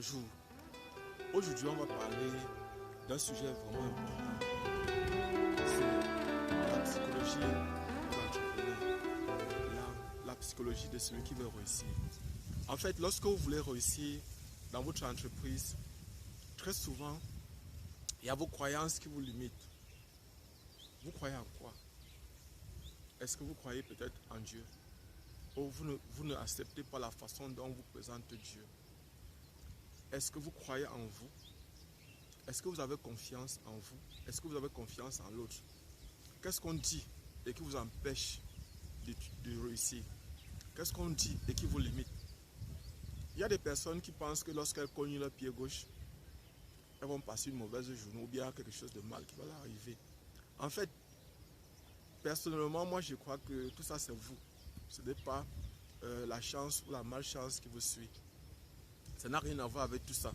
Bonjour, aujourd'hui on va parler d'un sujet vraiment important, c'est la psychologie de l'entrepreneur, la psychologie de celui qui veut réussir. En fait, lorsque vous voulez réussir dans votre entreprise, très souvent, il y a vos croyances qui vous limitent. Vous croyez en quoi? Est-ce que vous croyez peut-être en Dieu? Ou vous ne acceptez pas la façon dont vous présente Dieu? Est-ce que vous croyez en vous? Est-ce que vous avez confiance en vous? Est-ce que vous avez confiance en l'autre? Qu'est-ce qu'on dit et qui vous empêche de réussir? Qu'est-ce qu'on dit et qui vous limite? Il y a des personnes qui pensent que lorsqu'elles cognent leur pied gauche, elles vont passer une mauvaise journée ou bien quelque chose de mal qui va leur arriver. En fait, personnellement, moi je crois que tout ça c'est vous. Ce n'est pas la chance ou la malchance qui vous suit. Ça n'a rien à voir avec tout ça.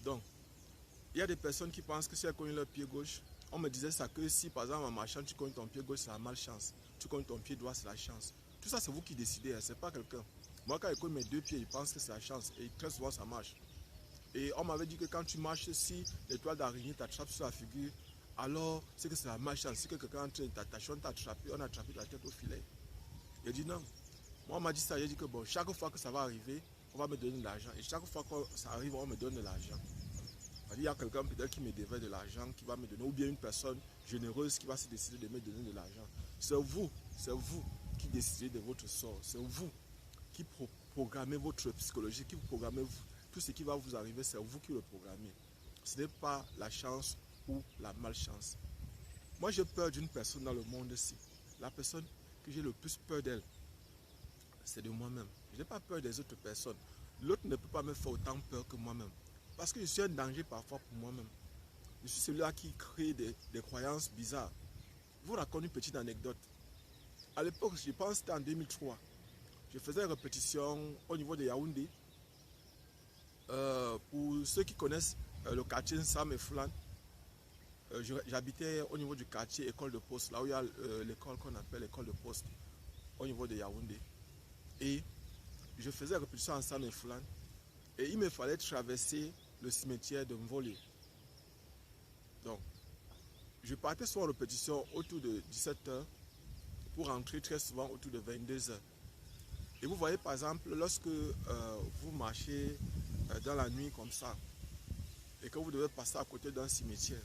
Donc, il y a des personnes qui pensent que si elles cognent leur pied gauche, on me disait ça que si par exemple en marchant tu cognes ton pied gauche c'est la malchance, tu cognes ton pied droit c'est la chance. Tout ça c'est vous qui décidez, hein, c'est pas quelqu'un. Moi quand je cogne mes deux pieds, je pense que c'est la chance et très souvent ça marche. Et on m'avait dit que quand tu marches, si l'étoile d'araignée t'attrape sur la figure, alors c'est que c'est la malchance. Si quelqu'un est en train de t'attacher, on t'a attrapé, on a attrapé la tête au filet. Il dit non. Moi on m'a dit ça, j'ai dit que bon, chaque fois que ça va arriver, on va me donner de l'argent. Et chaque fois que ça arrive, on me donne de l'argent. Il y a quelqu'un peut-être qui me devait de l'argent, qui va me donner, ou bien une personne généreuse qui va se décider de me donner de l'argent. C'est vous qui décidez de votre sort. C'est vous qui programmez votre psychologie, qui vous programmez tout ce qui va vous arriver, c'est vous qui le programmez. Ce n'est pas la chance ou la malchance. Moi, j'ai peur d'une personne dans le monde-ci. La personne que j'ai le plus peur d'elle, c'est de moi-même. Je n'ai pas peur des autres personnes. L'autre ne peut pas me faire autant peur que moi-même. Parce que je suis un danger parfois pour moi-même. Je suis celui-là qui crée des croyances bizarres. Je vous raconte une petite anecdote. À l'époque, je pense que c'était en 2003. Je faisais une répétition au niveau de Yaoundé. Pour ceux qui connaissent le quartier Sam et Flan, j'habitais au niveau du quartier École de Poste, là où il y a l'école qu'on appelle l'école de Poste, au niveau de Yaoundé. Et je faisais répétition en Sam et Flan. Et il me fallait traverser le cimetière de Mvolé. Donc, je partais sur en répétition autour de 17h pour rentrer très souvent autour de 22h. Et vous voyez par exemple, lorsque vous marchez dans la nuit comme ça et que vous devez passer à côté d'un cimetière,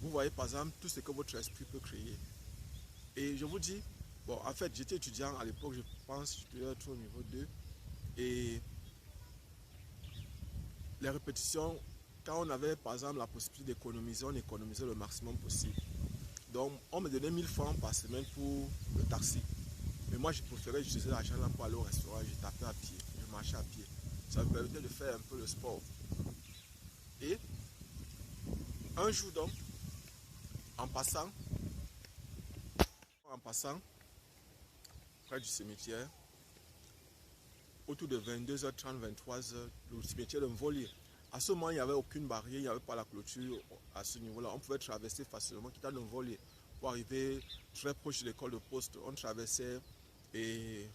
vous voyez par exemple tout ce que votre esprit peut créer. Et je vous dis, bon, en fait, j'étais étudiant à l'époque, je pense que je devais être au niveau 2. Et les répétitions, quand on avait par exemple la possibilité d'économiser, on économisait le maximum possible. Donc, on me donnait 1000 francs par semaine pour le taxi. Mais moi, je préférais utiliser l'argent là pour aller au restaurant. Je tapais à pied, je marchais à pied. Ça me permettait de faire un peu le sport. Et un jour donc, en passant près du cimetière, autour de 22h30, 23h, le cimetière de Mvolier. À ce moment, il n'y avait aucune barrière, il n'y avait pas la clôture à ce niveau-là. On pouvait traverser facilement, quitter de Mvolier pour arriver très proche de l'école de poste. On traversait et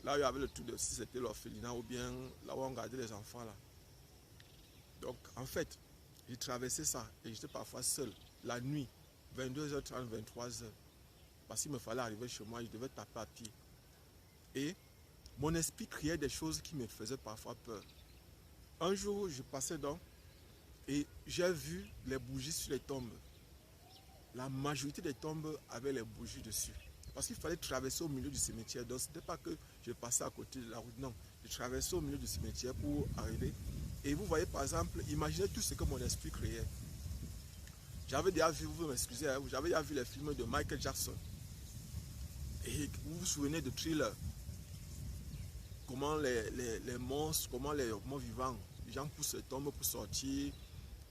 là, il y avait le truc de si c'était l'orphelinat ou bien là où on gardait les enfants là. Donc, en fait, j'ai traversé ça et j'étais parfois seul, la nuit, 22h30, 23h. Parce qu'il me fallait arriver chez moi, je devais taper à pied. Et mon esprit créait des choses qui me faisaient parfois peur. Un jour, je passais donc et j'ai vu les bougies sur les tombes. La majorité des tombes avaient les bougies dessus. Parce qu'il fallait traverser au milieu du cimetière. Donc, ce n'était pas que je passais à côté de la route. Non, je traversais au milieu du cimetière pour arriver. Et vous voyez, par exemple, imaginez tout ce que mon esprit créait. J'avais déjà vu, vous m'excusez, hein, j'avais déjà vu les films de Michael Jackson. Et vous vous souvenez de Thriller. Comment les monstres, comment les morts vivants, les gens poussent les tombes pour sortir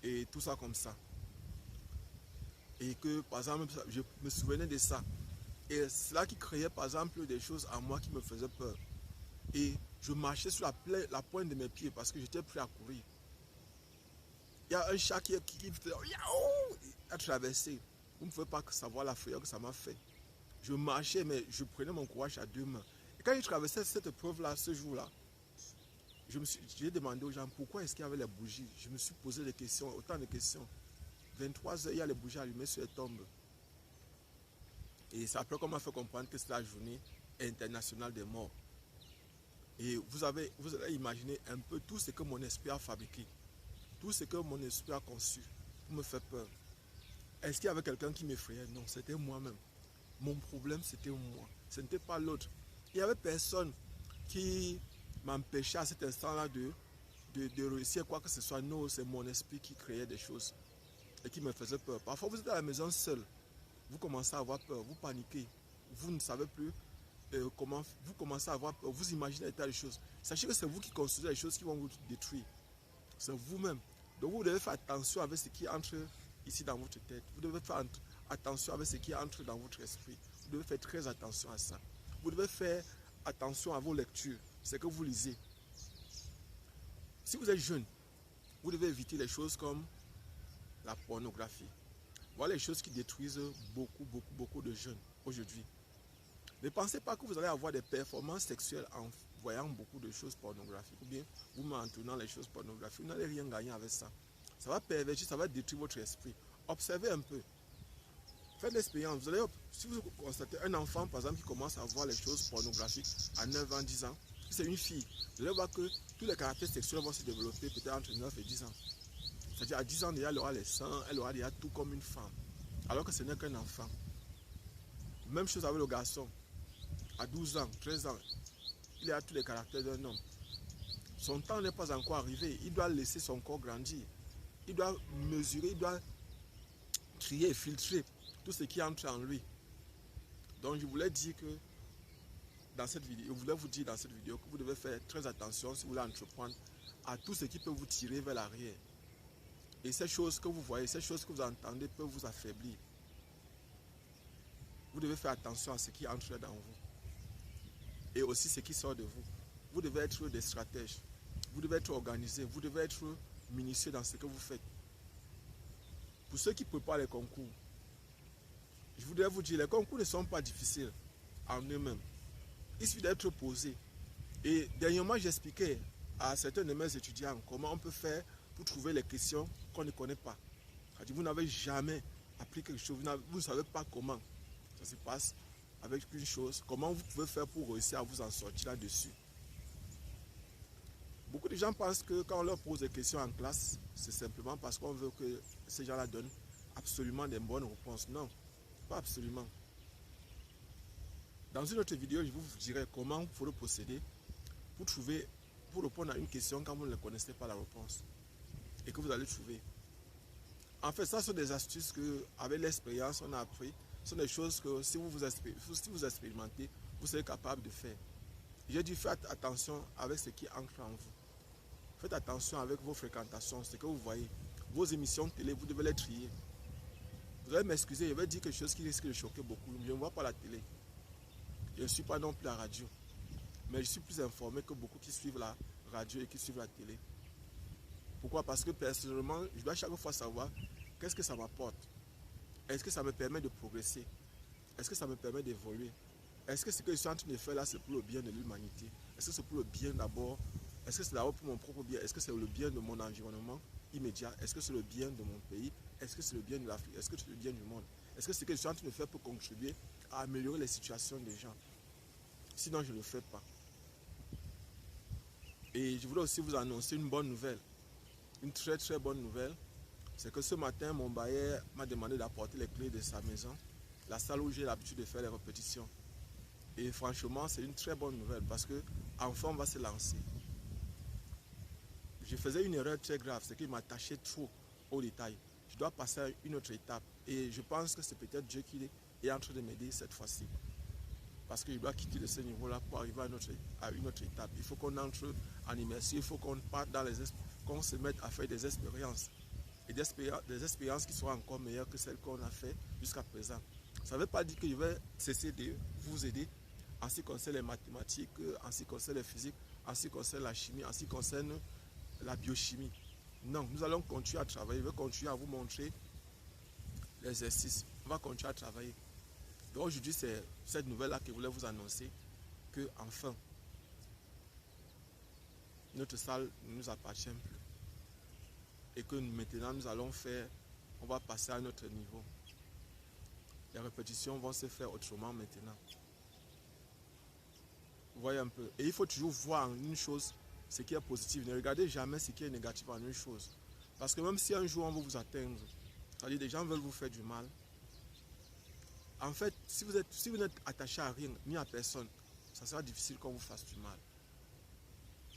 et tout ça comme ça. Et que, par exemple, je me souvenais de ça. Et c'est là qui créait, par exemple, des choses à moi qui me faisaient peur. Et je marchais sur la pointe de mes pieds parce que j'étais prêt à courir. Il y a un chat qui faisait à traverser. Vous ne pouvez pas savoir la frayeur que ça m'a fait. Je marchais, mais je prenais mon courage à deux mains. Et quand je traversais cette épreuve-là, ce jour-là, j'ai demandé aux gens pourquoi est-ce qu'il y avait les bougies. Je me suis posé des questions, autant de questions. 23 heures, il y a les bougies allumées sur les tombes. Et c'est après qu'on m'a fait comprendre que c'est la journée internationale des morts. Et vous allez imaginer un peu tout ce que mon esprit a fabriqué, tout ce que mon esprit a conçu pour me faire peur. Est-ce qu'il y avait quelqu'un qui m'effrayait? Non, c'était moi-même. Mon problème, c'était moi. Ce n'était pas l'autre. Il n'y avait personne qui m'empêchait à cet instant-là de réussir quoi que ce soit. Non, c'est mon esprit qui créait des choses et qui me faisait peur. Parfois, vous êtes à la maison seul. Vous commencez à avoir peur, vous paniquez. Vous ne savez plus comment. Vous commencez à avoir peur, vous imaginez des tas de choses. Sachez que c'est vous qui construisez les choses qui vont vous détruire. C'est vous-même. Donc vous devez faire attention avec ce qui entre ici dans votre tête. Vous devez faire attention avec ce qui entre dans votre esprit. Vous devez faire très attention à ça. Vous devez faire attention à vos lectures, ce que vous lisez. Si vous êtes jeune, vous devez éviter les choses comme la pornographie. Voilà les choses qui détruisent beaucoup de jeunes aujourd'hui. Ne pensez pas que vous allez avoir des performances sexuelles en voyant beaucoup de choses pornographiques ou bien vous en tournant les choses pornographiques. Vous n'allez rien gagner avec ça. Ça va pervertir, ça va détruire votre esprit. Observez un peu. Faites l'expérience. Vous allez, si vous constatez un enfant, par exemple, qui commence à voir les choses pornographiques à 9 ans, 10 ans, si c'est une fille, vous allez voir que tous les caractères sexuels vont se développer peut-être entre 9 et 10 ans. C'est-à-dire à 10 ans déjà, elle aura les seins, elle aura déjà tout comme une femme. Alors que ce n'est qu'un enfant. Même chose avec le garçon. À 12 ans, 13 ans, il a tous les caractères d'un homme. Son temps n'est pas encore arrivé. Il doit laisser son corps grandir. Il doit mesurer, il doit trier, filtrer tout ce qui entre en lui. Donc je voulais dire que dans cette vidéo, je voulais vous dire dans cette vidéo que vous devez faire très attention si vous voulez entreprendre à tout ce qui peut vous tirer vers l'arrière. Et ces choses que vous voyez, ces choses que vous entendez peuvent vous affaiblir. Vous devez faire attention à ce qui entre dans vous. Et aussi ce qui sort de vous. Vous devez être des stratèges. Vous devez être organisé. Vous devez être minutieux dans ce que vous faites. Pour ceux qui préparent les concours, je voudrais vous dire, les concours ne sont pas difficiles en eux-mêmes. Il suffit d'être posé. Et dernièrement, j'expliquais à certains de mes étudiants comment on peut faire pour trouver les questions qu'on ne connaît pas. C'est-à-dire, vous n'avez jamais appris quelque chose, vous ne savez pas comment ça se passe avec une chose, comment vous pouvez faire pour réussir à vous en sortir là-dessus. Beaucoup de gens pensent que quand on leur pose des questions en classe, c'est simplement parce qu'on veut que ces gens-là donnent absolument des bonnes réponses. Non, pas absolument. Dans une autre vidéo, je vous dirai comment il faut procéder pour répondre à une question quand vous ne connaissez pas la réponse et que vous allez trouver. En fait, ça sont des astuces que, avec l'expérience, on a appris. Ce sont des choses que si vous expérimentez, vous serez capable de faire. J'ai dû faire attention avec ce qui entre en vous. Faites attention avec vos fréquentations, ce que vous voyez. Vos émissions de télé, vous devez les trier. Vous allez m'excuser, je vais dire quelque chose qui risque de choquer beaucoup. Je ne vois pas la télé. Je ne suis pas non plus la radio. Mais je suis plus informé que beaucoup qui suivent la radio et qui suivent la télé. Pourquoi? Parce que personnellement, je dois chaque fois savoir qu'est-ce que ça m'apporte. Est-ce que ça me permet de progresser? Est-ce que ça me permet d'évoluer? Est-ce que ce que je suis en train de faire là, c'est pour le bien de l'humanité? Est-ce que c'est pour le bien d'abord? Est-ce que c'est d'abord pour mon propre bien? Est-ce que c'est le bien de mon environnement immédiat? Est-ce que c'est le bien de mon pays? Est-ce que c'est le bien de l'Afrique? Est-ce que c'est le bien du monde? Est-ce que ce que je suis en train de faire peut contribuer à améliorer les situations des gens? Sinon, je ne le fais pas. Et je voudrais aussi vous annoncer une bonne nouvelle. Une très très bonne nouvelle. C'est que ce matin, mon bailleur m'a demandé d'apporter les clés de sa maison, la salle où j'ai l'habitude de faire les répétitions. Et franchement, c'est une très bonne nouvelle parce que enfin on va se lancer. Je faisais une erreur très grave, c'est qu'il m'attachait trop aux détails. Je dois passer à une autre étape. Et je pense que c'est peut-être Dieu qui est en train de m'aider cette fois-ci. Parce que je dois quitter de ce niveau-là pour arriver à une autre étape. Il faut qu'on entre en immersion, il faut qu'on parte qu'on se mette à faire des expériences. Et des expériences qui soient encore meilleures que celles qu'on a fait jusqu'à présent. Ça ne veut pas dire que je vais cesser de vous aider en ce qui concerne les mathématiques, en ce qui concerne les physiques, en ce qui concerne la chimie, en ce qui concerne la biochimie. Non, nous allons continuer à travailler. Je vais continuer à vous montrer l'exercice. On va continuer à travailler. Donc aujourd'hui, c'est cette nouvelle-là que je voulais vous annoncer que enfin, notre salle ne nous appartient plus. Et que maintenant nous allons faire, on va passer à un autre niveau. Les répétitions vont se faire autrement maintenant. Vous voyez un peu. Et il faut toujours voir une chose, ce qui est positif. Ne regardez jamais ce qui est négatif en une chose. Parce que même si un jour on veut vous atteindre, c'est-à-dire des gens veulent vous faire du mal, en fait, si vous n'êtes attaché à rien, ni à personne, ça sera difficile qu'on vous fasse du mal.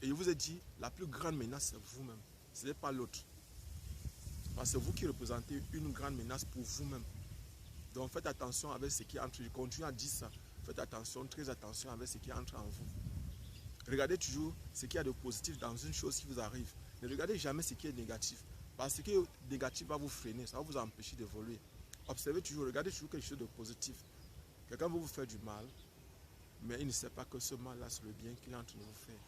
Et je vous ai dit, la plus grande menace, c'est vous-même. Ce n'est pas l'autre. Parce que c'est vous qui représentez une grande menace pour vous-même. Donc faites attention avec ce qui entre. Je continue à dire ça. Faites attention, très attention avec ce qui entre en vous. Regardez toujours ce qu'il y a de positif dans une chose qui vous arrive. Ne regardez jamais ce qui est négatif. Parce que ce qui est négatif va vous freiner, ça va vous empêcher d'évoluer. Observez toujours, regardez toujours quelque chose de positif. Quelqu'un va vous faire du mal, mais il ne sait pas que ce mal-là, c'est le bien qu'il est en train de vous faire.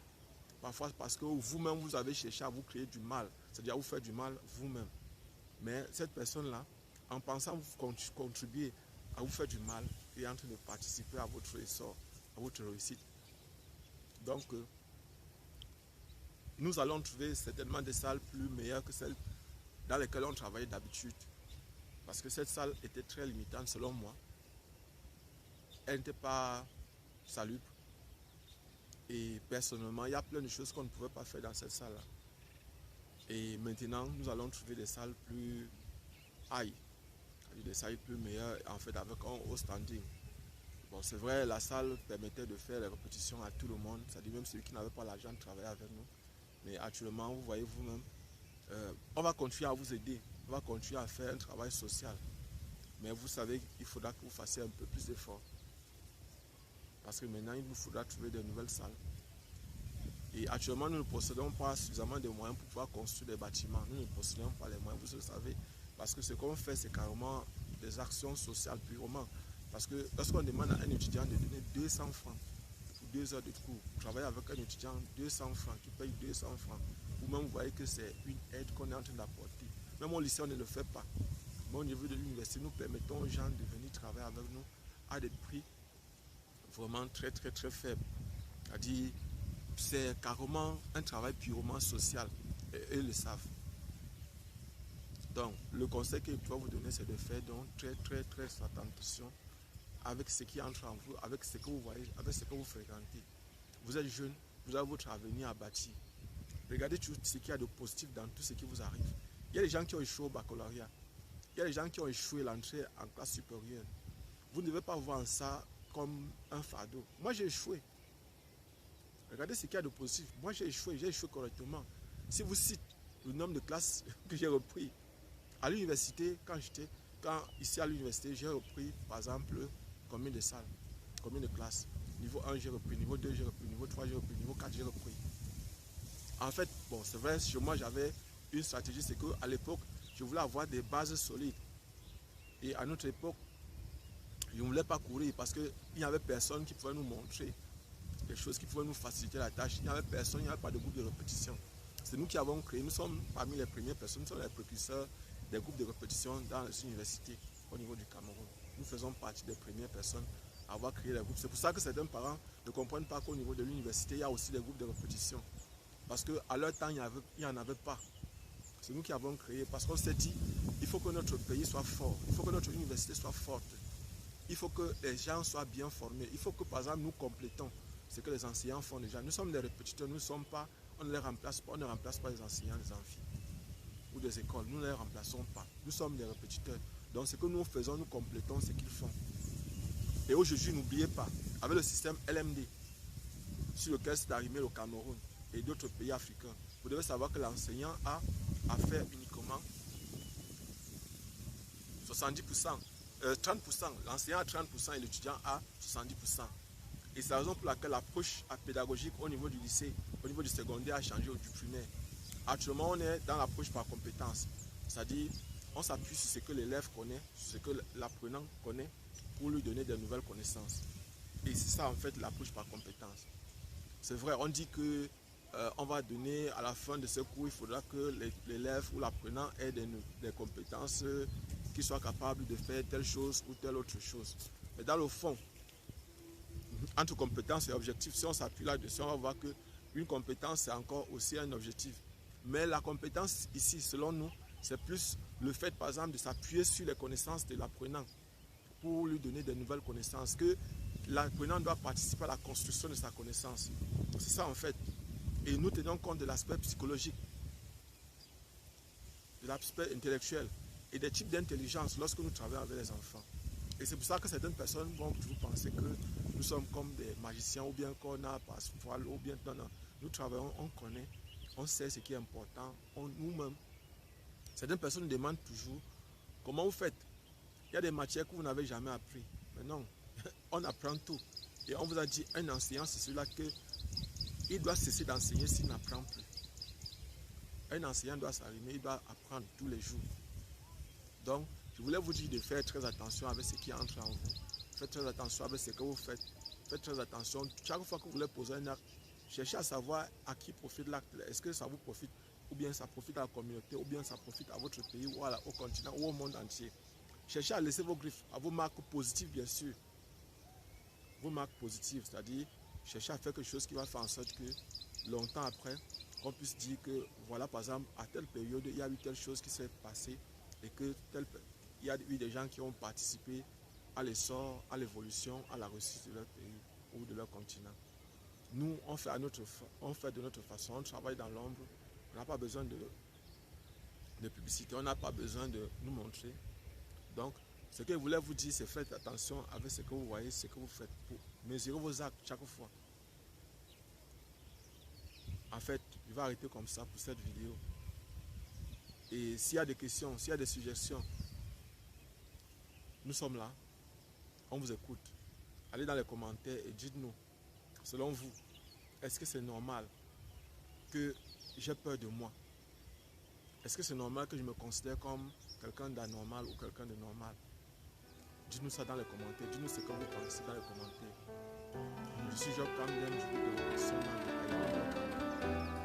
Parfois, parce que vous-même, vous avez cherché à vous créer du mal, c'est-à-dire à vous faire du mal vous-même. Mais cette personne-là, en pensant vous contribuer à vous faire du mal, est en train de participer à votre essor, à votre réussite. Donc, nous allons trouver certainement des salles plus meilleures que celles dans lesquelles on travaillait d'habitude. Parce que cette salle était très limitante selon moi. Elle n'était pas salubre. Et personnellement, il y a plein de choses qu'on ne pouvait pas faire dans cette salle-là. Et maintenant, nous allons trouver des salles plus high, des salles plus meilleures, en fait, avec un haut standing. Bon, c'est vrai, la salle permettait de faire les répétitions à tout le monde, c'est-à-dire même celui qui n'avait pas l'argent de travailler avec nous. Mais actuellement, vous voyez vous-même, on va continuer à vous aider, on va continuer à faire un travail social. Mais vous savez, il faudra que vous fassiez un peu plus d'efforts. Parce que maintenant, il nous faudra trouver de nouvelles salles. Et actuellement, nous ne possédons pas suffisamment de moyens pour pouvoir construire des bâtiments. Nous ne possédons pas les moyens, vous le savez. Parce que ce qu'on fait, c'est carrément des actions sociales purement. Parce que lorsqu'on demande à un étudiant de donner 200 francs pour 2 heures de cours, travailler avec un étudiant 200 francs, qui paye 200 francs, vous-même vous voyez que c'est une aide qu'on est en train d'apporter. Même au lycée, on ne le fait pas. Mais au niveau de l'université, nous permettons aux gens de venir travailler avec nous à des prix vraiment très très très faibles. C'est-à-dire, c'est carrément un travail purement social. Et ils le savent. Donc, le conseil que je dois vous donner, c'est de faire donc très très très attention avec ce qui entre en vous, avec ce que vous voyez, avec ce que vous fréquentez. Vous êtes jeune, vous avez votre avenir à bâtir. Regardez tout ce qu'il y a de positif dans tout ce qui vous arrive. Il y a des gens qui ont échoué au baccalauréat. Il y a des gens qui ont échoué l'entrée en classe supérieure. Vous ne devez pas voir ça comme un fardeau. Moi, j'ai échoué. Regardez ce qu'il y a de positif. Moi, j'ai échoué correctement. Si vous citez le nombre de classes que j'ai repris à l'université, ici à l'université, j'ai repris, par exemple, combien de salles, combien de classes. Niveau 1, j'ai repris, niveau 2, j'ai repris, niveau 3, j'ai repris, niveau 4, j'ai repris. En fait, bon, c'est vrai, chez moi, j'avais une stratégie, c'est qu'à l'époque, je voulais avoir des bases solides. Et à notre époque, je ne voulais pas courir parce qu'il n'y avait personne qui pouvait nous montrer des choses qui pouvaient nous faciliter la tâche. Il n'y avait personne, il n'y avait pas de groupe de répétition. C'est nous qui avons créé, nous sommes parmi les premières personnes, nous sommes les précurseurs des groupes de répétition dans les universités au niveau du Cameroun. Nous faisons partie des premières personnes à avoir créé les groupes. C'est pour ça que certains parents ne comprennent pas qu'au niveau de l'université, il y a aussi des groupes de répétition. Parce qu'à leur temps, il n'y en avait pas. C'est nous qui avons créé, parce qu'on s'est dit, il faut que notre pays soit fort, il faut que notre université soit forte, il faut que les gens soient bien formés, il faut que par exemple nous complétons ce que les enseignants font déjà. Nous sommes des répétiteurs, nous ne sommes pas, on ne les remplace pas, on ne remplace pas les enseignants des amphis ou des écoles, nous ne les remplaçons pas, nous sommes des répétiteurs. Donc ce que nous faisons, nous complétons ce qu'ils font. Et aujourd'hui, n'oubliez pas, avec le système LMD, sur lequel s'est arrimé le Cameroun et d'autres pays africains, vous devez savoir que l'enseignant a à faire uniquement 70%, 30%, l'enseignant a 30% et l'étudiant a 70%. Et c'est la raison pour laquelle l'approche pédagogique au niveau du lycée, au niveau du secondaire a changé au du primaire. Actuellement, on est dans l'approche par compétence. C'est-à-dire, on s'appuie sur ce que l'élève connaît, sur ce que l'apprenant connaît, pour lui donner de nouvelles connaissances. Et c'est ça, en fait, l'approche par compétence. C'est vrai, on dit que on va donner à la fin de ce cours, il faudra que l'élève ou l'apprenant ait des compétences qui soient capables de faire telle chose ou telle autre chose. Mais dans le fond, entre compétences et objectifs, si on s'appuie là-dessus, on va voir que Une compétence, c'est encore aussi un objectif. Mais la compétence ici, selon nous, c'est plus le fait, par exemple, de s'appuyer sur les connaissances de l'apprenant pour lui donner de nouvelles connaissances, que l'apprenant doit participer à la construction de sa connaissance. C'est ça en fait. Et nous tenons compte de l'aspect psychologique, de l'aspect intellectuel et des types d'intelligence lorsque nous travaillons avec les enfants. Et c'est pour ça que certaines personnes vont toujours penser que nous sommes comme des magiciens ou bien qu'on a passe-poil ou bien non, non. Nous travaillons, on connaît, on sait ce qui est important, nous-mêmes. Certaines personnes nous demandent toujours comment vous faites. Il y a des matières que vous n'avez jamais appris. Mais non, on apprend tout. Et on vous a dit, un enseignant, c'est celui-là qu'il doit cesser d'enseigner s'il n'apprend plus. Un enseignant doit s'arrimer, il doit apprendre tous les jours. Donc, je voulais vous dire de faire très attention avec ce qui entre en vous. Faites très attention avec ce que vous faites. Faites très attention. Chaque fois que vous voulez poser un acte, cherchez à savoir à qui profite l'acte. Est-ce que ça vous profite, ou bien ça profite à la communauté, ou bien ça profite à votre pays, ou au continent, ou au monde entier. Cherchez à laisser vos griffes, à vos marques positives, bien sûr. Vos marques positives, c'est-à-dire cherchez à faire quelque chose qui va faire en sorte que longtemps après, qu'on puisse dire que, voilà, par exemple, à telle période, il y a eu telle chose qui s'est passée et que il y a eu des gens qui ont participé à l'essor, à l'évolution, à la réussite de leur pays ou de leur continent. Nous, on fait de notre façon, on travaille dans l'ombre, on n'a pas besoin de publicité, on n'a pas besoin de nous montrer. Donc, ce que je voulais vous dire, c'est faites attention avec ce que vous voyez, ce que vous faites, pour mesurer vos actes chaque fois. En fait, je vais arrêter comme ça pour cette vidéo. Et s'il y a des questions, s'il y a des suggestions, nous sommes là, on vous écoute. Allez dans les commentaires et dites-nous, selon vous, est-ce que c'est normal que j'ai peur de moi? Est-ce que c'est normal que je me considère comme quelqu'un d'anormal ou quelqu'un de normal? Dites-nous ça dans les commentaires, dites-nous ce que vous pensez dans les commentaires. Je suis Job Camden, je vous donne